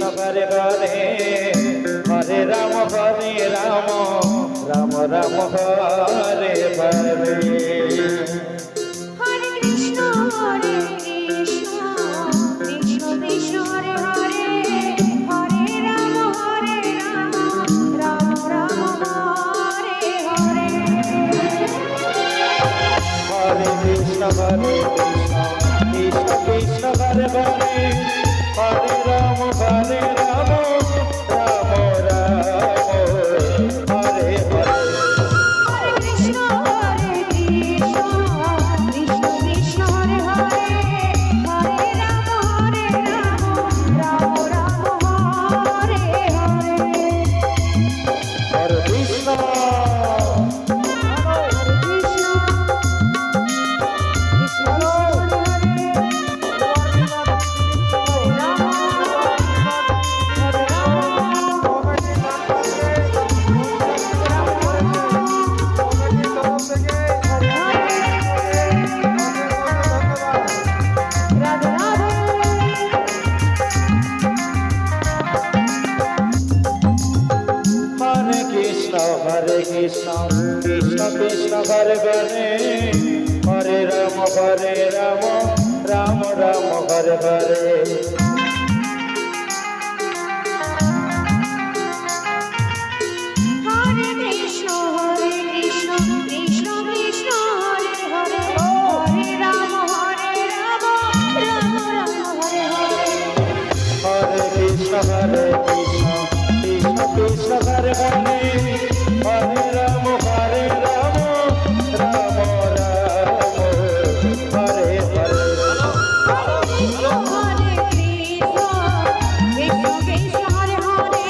Krishna Hare Hare Hare Ram Ram Ram Hare Hare. Hare Krishna Krishna Krishna Hare Hare Hare Ram Ram Ram Hare Hare. Hare Krishna Krishna Krishna Hare Hare Hare Ram Ram Ram Hare Hare. Hare Krishna Krishna Krishna Hare Hare Hare Ram Ram Ram Hare Hare. Hare Krishna Hare Krishna Krishna Krishna Hare Hare Hare Ram Ram Ram Hare Hare. Hare Krishna Krishna Krishna Hare Hare Hare Ram Ram Ram Hare Hare. Hare Krishna Krishna Krishna Krishna Hare Hare Hare Ram Ram Ram Hare Hare. Hare Krishna Krishna Krishna Hare Hare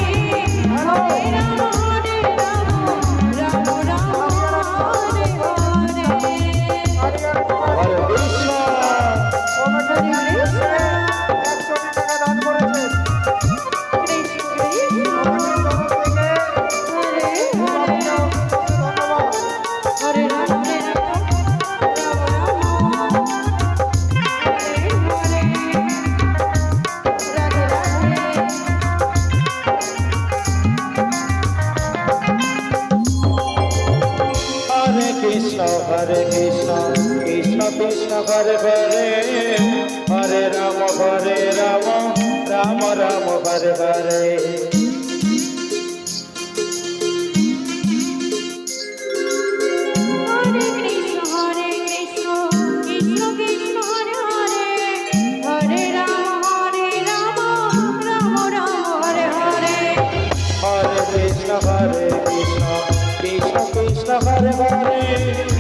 Hare Ram Ram Ram Hare Hare. Hare Krishna Krishna Krishna Krishna Hare Hare Hare Ram Ram Ram Hare Hare. Hare Krishna Krishna Krishna Hare Hare Hare Ram Ram Ram Hare Hare. Hare Krishna Krishna Krishna Krishna Hare Hare